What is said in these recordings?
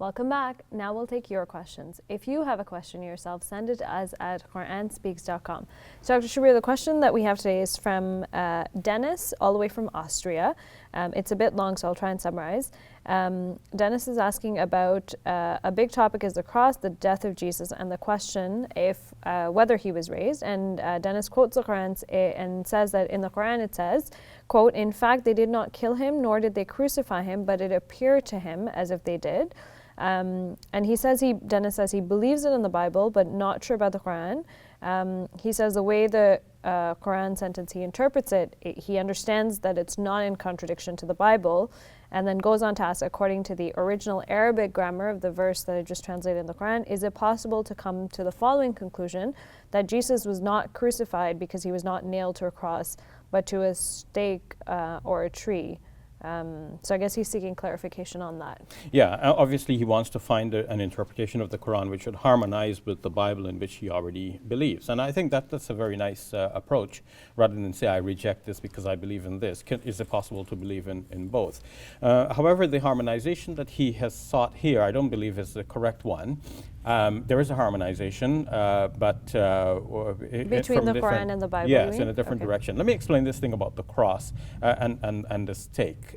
Welcome back. Now we'll take your questions. If you have a question yourself, send it to us at QuranSpeaks.com. So Dr. Shabir, the question that we have today is from Dennis, all the way from Austria. It's a bit long, so I'll try and summarize. Dennis is asking about a big topic is the cross, the death of Jesus, and the question if whether he was raised. And Dennis quotes the Quran and says that in the Quran it says, quote, "In fact, they did not kill him, nor did they crucify him, but it appeared to him as if they did." And he says Dennis says he believes it in the Bible, but not sure about the Quran. He says the way the Quran sentence he interprets it, he understands that it's not in contradiction to the Bible, and then goes on to ask, according to the original Arabic grammar of the verse that I just translated in the Quran, is it possible to come to the following conclusion, that Jesus was not crucified because he was not nailed to a cross, but to a stake or a tree? So I guess he's seeking clarification on that. Yeah, obviously he wants to find an interpretation of the Quran which would harmonize with the Bible in which he already believes. And I think that's a very nice approach, rather than say I reject this because I believe in this. Is it possible to believe in both? However, the harmonization that he has sought here, I don't believe is the correct one. There is a harmonization, but between the Quran and the Bible. Yes, in a different direction. Let me explain this thing about the cross and the stake.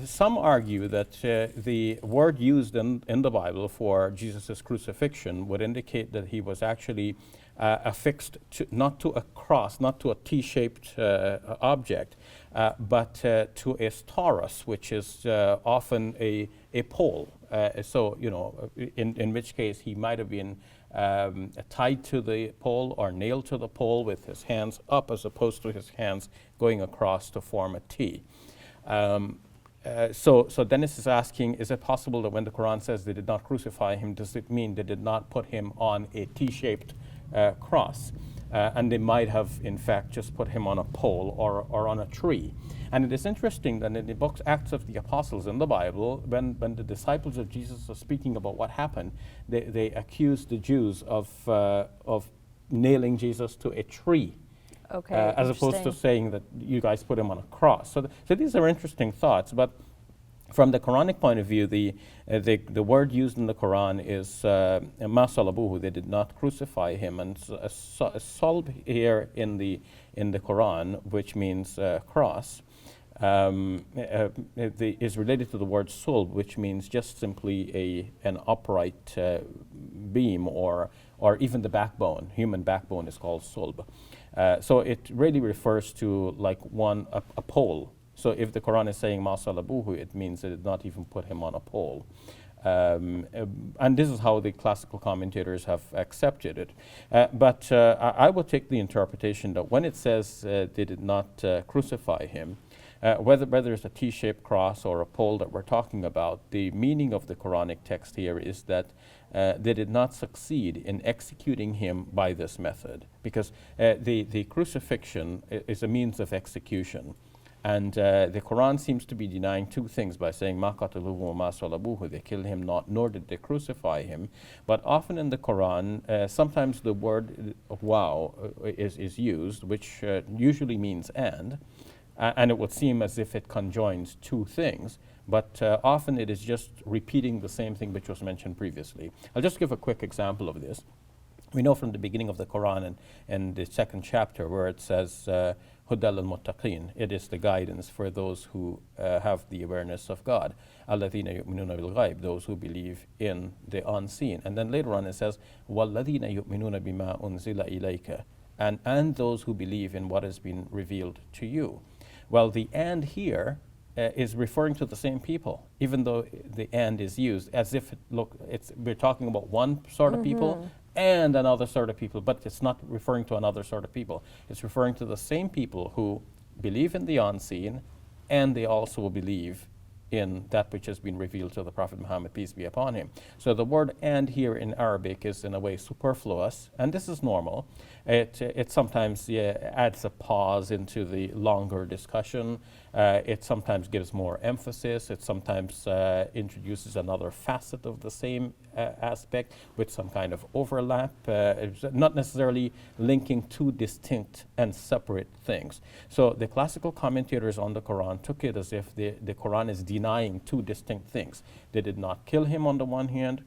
Some argue that the word used in the Bible for Jesus' crucifixion would indicate that he was actually affixed not to a cross, not to a T-shaped object, but to a stauros, which is often a pole. So, you know, in which case he might have been tied to the pole or nailed to the pole with his hands up as opposed to his hands going across to form a T. So Dennis is asking, is it possible that when the Quran says they did not crucify him, does it mean they did not put him on a T-shaped cross? And they might have, in fact, just put him on a pole or on a tree. And it is interesting that in the book Acts of the Apostles in the Bible, when the disciples of Jesus are speaking about what happened, they accused the Jews of nailing Jesus to a tree. Okay, as opposed to saying that you guys put him on a cross. So these are interesting thoughts, but from the Quranic point of view, the word used in the Quran is ma salabuhu. They did not crucify him, and salb here in the Quran, which means cross, is related to the word sulb, which means just simply an upright beam, or even the backbone. Human backbone is called sulb. So it really refers to like a pole. So if the Quran is saying ma salabuhu, it means they did not even put him on a pole. And this is how the classical commentators have accepted it. But I will take the interpretation that when it says they did not crucify him, whether it's a T-shaped cross or a pole that we're talking about, the meaning of the Quranic text here is that they did not succeed in executing him by this method, because the crucifixion is a means of execution. And the Quran seems to be denying two things by saying, Ma qataluhu wa ma salabuhu, they killed him not, nor did they crucify him. But often in the Quran, sometimes the word wow is used, which usually means and it would seem as if it conjoins two things. But often it is just repeating the same thing which was mentioned previously. I'll just give a quick example of this. We know from the beginning of the Quran and the second chapter where it says, Hudal al-Muttaqin, it is the guidance for those who have the awareness of God. Alladhina yu'minuna bil-ghayb, those who believe in the unseen. And then later on it says, Walladhina yu'minuna bima unzila ilayka, and those who believe in what has been revealed to you. Well, the and here is referring to the same people, even though the and is used as if we're talking about one sort of people and another sort of people, but it's not referring to another sort of people. It's referring to the same people who believe in the unseen, and they also believe in that which has been revealed to the Prophet Muhammad, peace be upon him. So the word and here in Arabic is in a way superfluous, and this is normal. It sometimes adds a pause into the longer discussion. It sometimes gives more emphasis. It sometimes introduces another facet of the same aspect with some kind of overlap, not necessarily linking two distinct and separate things. So the classical commentators on the Quran took it as if the Quran is dealing denying two distinct things. They did not kill him on the one hand,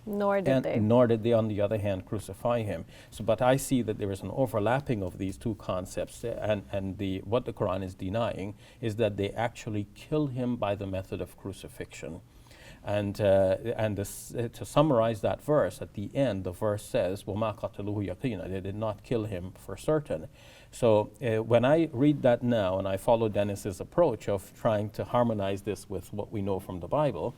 Nor did they. nor did they, on the other hand, crucify him. So, but I see that there is an overlapping of these two concepts, and what the Quran is denying is that they actually kill him by the method of crucifixion. And to summarize that verse, at the end, the verse says, وَمَا قَتَلُوهُ يَقِينًا. They did not kill him for certain. So when I read that now, and I follow Dennis's approach of trying to harmonize this with what we know from the Bible,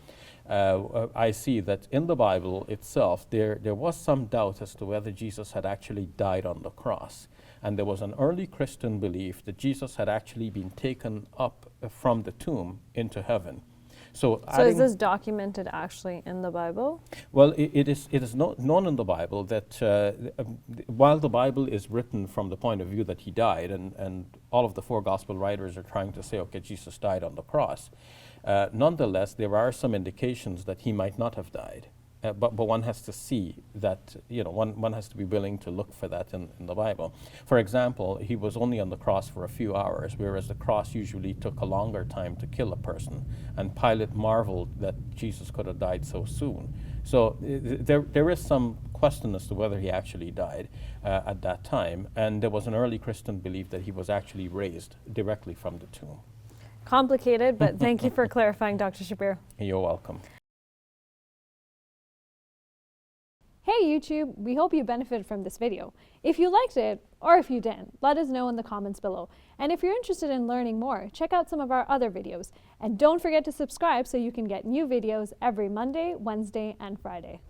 I see that in the Bible itself, there was some doubt as to whether Jesus had actually died on the cross. And there was an early Christian belief that Jesus had actually been taken up from the tomb into heaven. So is this documented actually in the Bible? Well, it is known in the Bible that while the Bible is written from the point of view that he died, and all of the four gospel writers are trying to say, okay, Jesus died on the cross, nonetheless, there are some indications that he might not have died. But one has to see that, one has to be willing to look for that in the Bible. For example, he was only on the cross for a few hours, whereas the cross usually took a longer time to kill a person. And Pilate marveled that Jesus could have died so soon. So there is some question as to whether he actually died at that time. And there was an early Christian belief that he was actually raised directly from the tomb. Complicated, but thank you for clarifying, Dr. Shabir. You're welcome. Hey YouTube, we hope you benefited from this video. If you liked it, or if you didn't, let us know in the comments below. And if you're interested in learning more, check out some of our other videos. And don't forget to subscribe so you can get new videos every Monday, Wednesday, and Friday.